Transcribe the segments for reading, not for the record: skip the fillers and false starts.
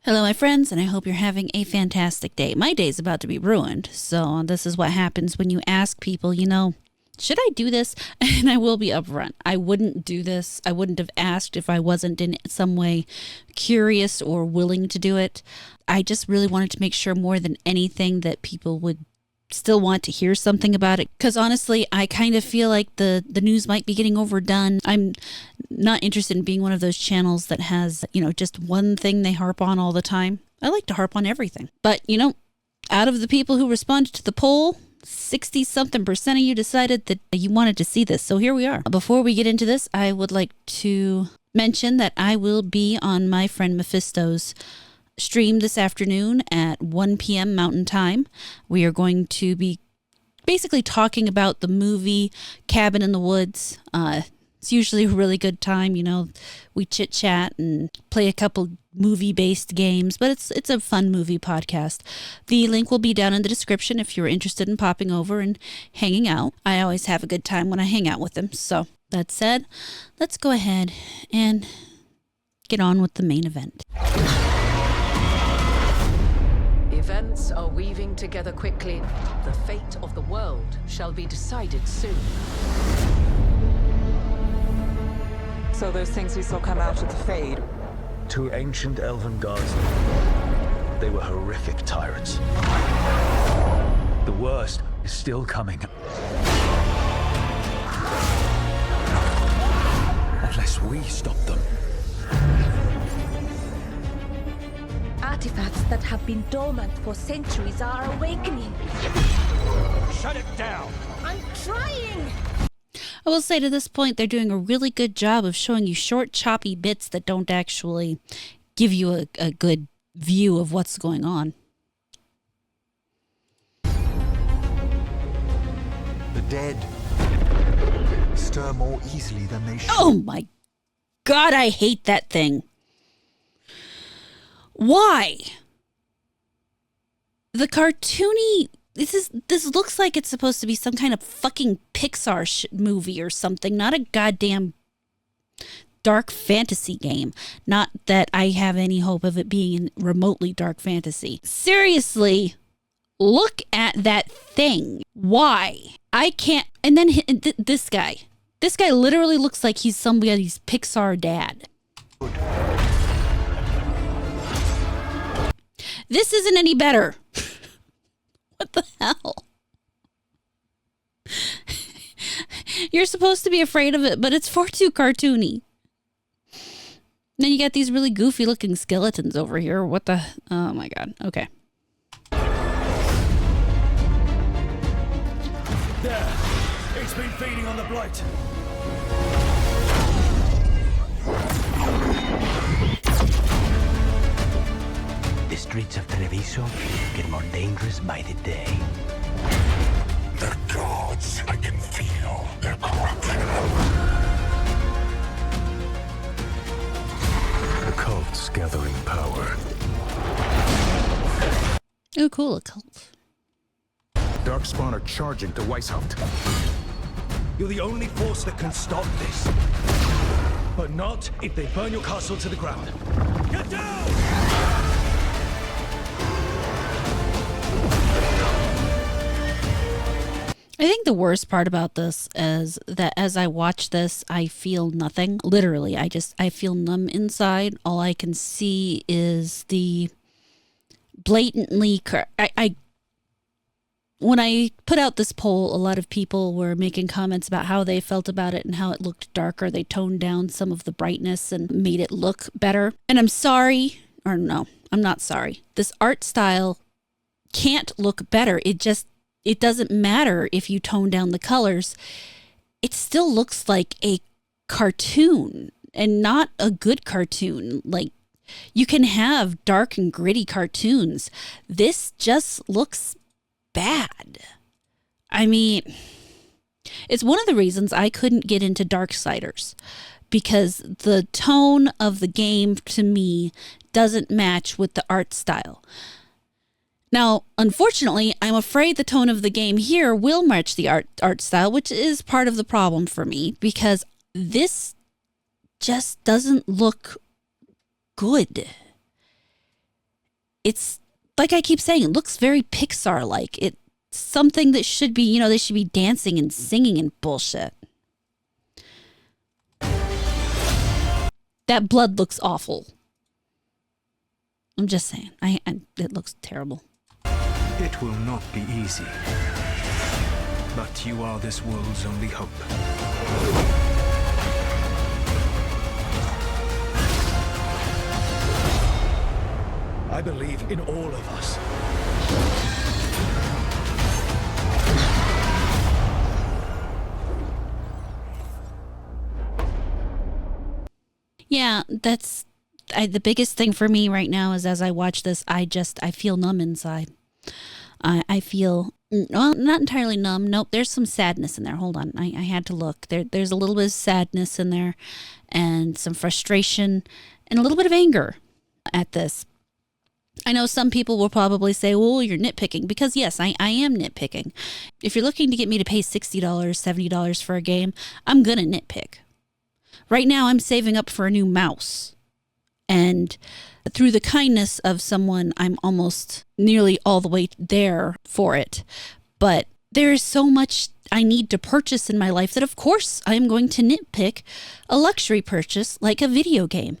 Hello, my friends, and I hope you're having a fantastic day. My day's about to be ruined, so this is what happens when you ask people, should I do this? And I will be upfront. I wouldn't do this. I wouldn't have asked if I wasn't in some way curious or willing to do it. I just really wanted to make sure more than anything that people would still want to hear something about it, because honestly I kind of feel like the news might be getting overdone. I'm not interested in being one of those channels that has just one thing they harp on all the time. I like to harp on everything, but out of the people who responded to the poll, 60 something % of you decided that you wanted to see this, so here we are. Before we get into this, I would like to mention that I will be on my friend Mephistoe's stream this afternoon at 1 p.m. Mountain Time. We are going to be basically talking about the movie Cabin in the Woods. It's usually a really good time. We chit chat and play a couple movie-based games, but it's a fun movie podcast. The link will be down in the description if you're interested in popping over and hanging out. I always have a good time when I hang out with them. So that said, let's go ahead and get on with the main event. Events are weaving together quickly. The fate of the world shall be decided soon. So those things we saw come out of the Fade. Two ancient elven gods. They were horrific tyrants. The worst is still coming. Unless we stop them. Artifacts that have been dormant for centuries are awakening. Shut it down! I'm trying! I will say to this point, they're doing a really good job of showing you short, choppy bits that don't actually give you a good view of what's going on. The dead stir more easily than they should. Oh my God, I hate that thing. Why? The cartoony... This looks like it's supposed to be some kind of fucking Pixar movie or something, not a goddamn dark fantasy game. Not that I have any hope of it being remotely dark fantasy. Seriously, look at that thing. Why? I can't... And then this guy. This guy literally looks like he's somebody's Pixar dad. This isn't any better. What the hell? You're supposed to be afraid of it, but it's far too cartoony. Then you got these really goofy looking skeletons over here. What the... Oh my God. Okay. There! It's been feeding on the blight! The streets of Treviso get more dangerous by the day. The gods, I can feel their corruption. The cult's gathering power. Oh, cool, a cult. Darkspawn are charging to Weishaupt. You're the only force that can stop this. But not if they burn your castle to the ground. Get down! I think the worst part about this is that as I watch this, I feel nothing. Literally, I feel numb inside. All I can see is the blatantly... When I put out this poll, a lot of people were making comments about how they felt about it and how it looked darker. They toned down some of the brightness and made it look better. And I'm sorry, or no, I'm not sorry. This art style can't look better. It doesn't matter if you tone down the colors. It still looks like a cartoon and not a good cartoon. Like, you can have dark and gritty cartoons. This just looks bad. I mean, it's one of the reasons I couldn't get into Darksiders, because the tone of the game to me doesn't match with the art style. Now, unfortunately, I'm afraid the tone of the game here will match the art style, which is part of the problem for me, because this just doesn't look good. it's like I keep saying, it looks very Pixar-like. It's something that should be, you know, they should be dancing and singing and bullshit. That blood looks awful. I'm just saying. It looks terrible. It will not be easy. But you are this world's only hope. I believe in all of us. Yeah, that's the biggest thing for me right now is as I watch this, I feel numb inside. I feel, well, not entirely numb. Nope, there's some sadness in there. Hold on, I had to look. There's a little bit of sadness in there and some frustration and a little bit of anger at this. I know some people will probably say, well, you're nitpicking, because yes, I am nitpicking. If you're looking to get me to pay $60, $70 for a game, I'm going to nitpick. Right now, I'm saving up for a new mouse. And through the kindness of someone, I'm almost nearly all the way there for it. But there is so much I need to purchase in my life that, of course, I am going to nitpick a luxury purchase like a video game.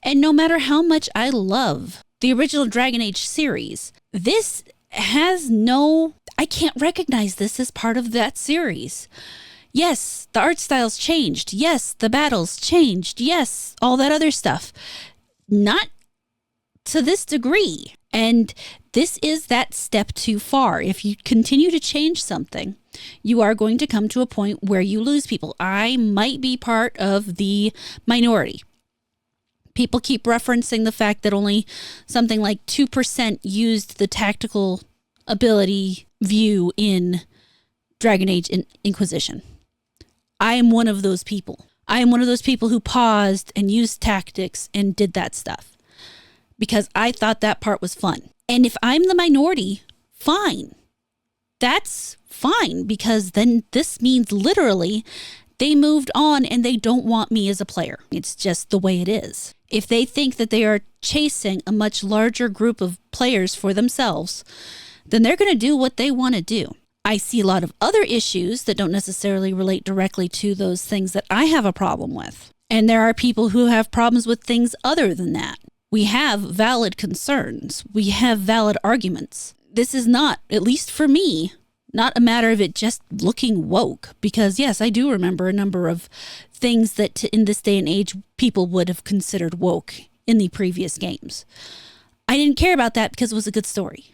And no matter how much I love the original DragonAge series, this has I can't recognize this as part of that series. Yes, the art style's changed. Yes, the battles changed. Yes, all that other stuff. Not to this degree. And this is that step too far. If you continue to change something, you are going to come to a point where you lose people. I might be part of the minority. People keep referencing the fact that only something like 2% used the tactical ability view in DragonAge Inquisition. I am one of those people. I am one of those people who paused and used tactics and did that stuff because I thought that part was fun. And if I'm the minority, fine. That's fine, because then this means literally they moved on and they don't want me as a player. It's just the way it is. If they think that they are chasing a much larger group of players for themselves, then they're going to do what they want to do. I see a lot of other issues that don't necessarily relate directly to those things that I have a problem with. And there are people who have problems with things other than that. We have valid concerns. We have valid arguments. This is not, at least for me, not a matter of it just looking woke. Because yes, I do remember a number of things that in this day and age people would have considered woke in the previous games. I didn't care about that because it was a good story.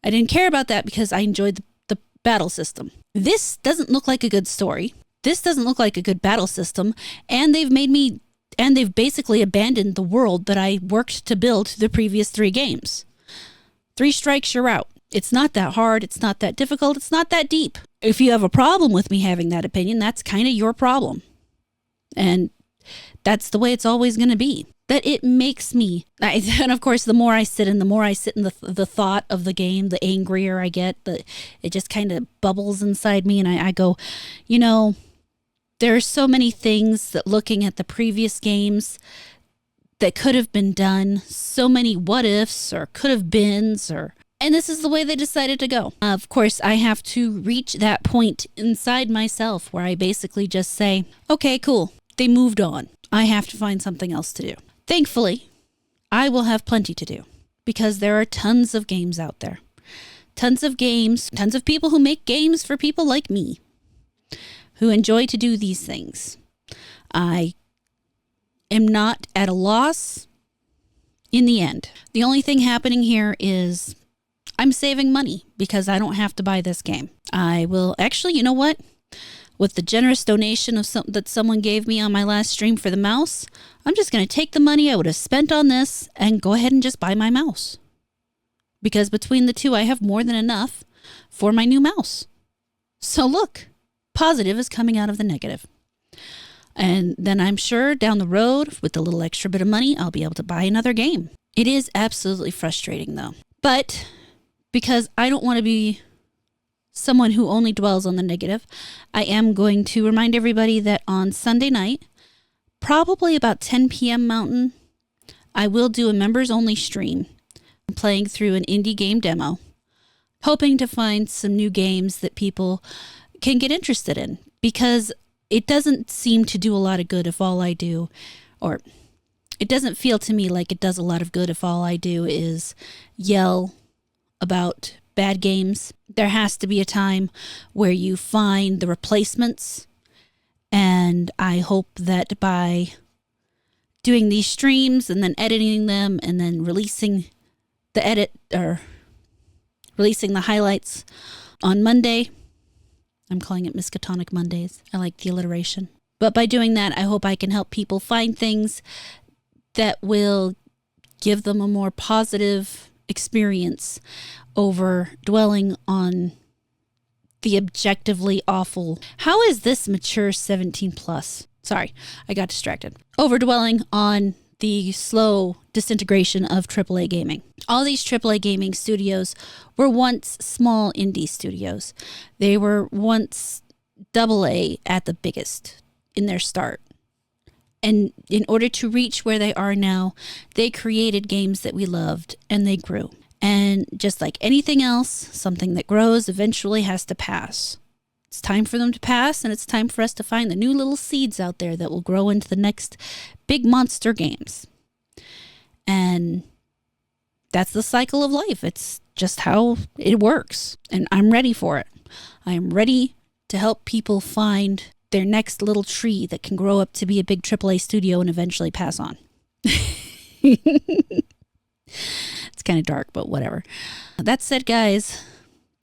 I didn't care about that because I enjoyed the battle system. This doesn't look like a good story. This doesn't look like a good battle system. And they've basically abandoned the world that I worked to build the previous 3 games. 3 strikes, you're out. It's not that hard. It's not that difficult. It's not that deep. If you have a problem with me having that opinion, that's kind of your problem. And that's the way it's always going to be. That it makes me, and of course, the more I sit in the thought of the game, the angrier I get. It just kind of bubbles inside me, and I go, you know, there are so many things that looking at the previous games that could have been done, so many what ifs or could have beens, and this is the way they decided to go. Of course, I have to reach that point inside myself where I basically just say, okay, cool, they moved on. I have to find something else to do. Thankfully, I will have plenty to do because there are tons of games out there. Tons of games, tons of people who make games for people like me who enjoy to do these things. I am not at a loss in the end. The only thing happening here is I'm saving money because I don't have to buy this game. I will actually, you know what? With the generous donation that someone gave me on my last stream for the mouse, I'm just going to take the money I would have spent on this and go ahead and just buy my mouse. Because between the two, I have more than enough for my new mouse. So look, positive is coming out of the negative. And then I'm sure down the road, with a little extra bit of money, I'll be able to buy another game. It is absolutely frustrating, though. But because I don't want to be someone who only dwells on the negative, I am going to remind everybody that on Sunday night, probably about 10 p.m. Mountain, I will do a members-only stream playing through an indie game demo, hoping to find some new games that people can get interested in, because it doesn't seem to do a lot of good if all I do, or it doesn't feel to me like it does a lot of good if all I do is yell about bad games. There has to be a time where you find the replacements, and I hope that by doing these streams and then editing them and then releasing the highlights on Monday. I'm calling it Miskatonic Mondays. I like the alliteration. But by doing that, I hope I can help people find things that will give them a more positive experience over dwelling on the objectively awful. How is this mature 17 plus? Sorry, I got distracted. Over dwelling on the slow disintegration of AAA gaming. All these AAA gaming studios were once small indie studios. They were once AA at the biggest in their start. And in order to reach where they are now, they created games that we loved, and they grew. And just like anything else, something that grows eventually has to pass. It's time for them to pass, and it's time for us to find the new little seeds out there that will grow into the next big monster games. And that's the cycle of life. It's just how it works. And I'm ready for it. I am ready to help people find their next little tree that can grow up to be a big AAA studio and eventually pass on. It's kind of dark, but whatever. That said, guys,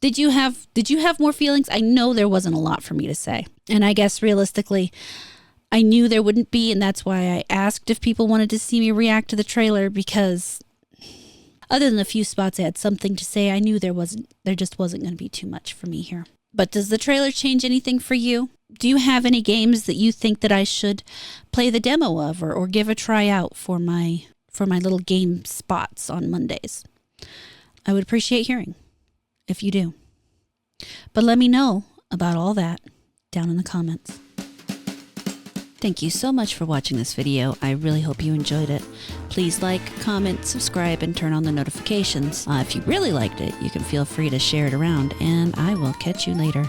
did you have more feelings? I know there wasn't a lot for me to say. And I guess realistically, I knew there wouldn't be, and that's why I asked if people wanted to see me react to the trailer, because other than a few spots I had something to say, I knew there just wasn't going to be too much for me here. But does the trailer change anything for you? Do you have any games that you think that I should play the demo of or give a try out for my little game spots on Mondays? I would appreciate hearing if you do. But let me know about all that down in the comments. Thank you so much for watching this video. I really hope you enjoyed it. Please like, comment, subscribe, and turn on the notifications. If you really liked it, you can feel free to share it around, and I will catch you later.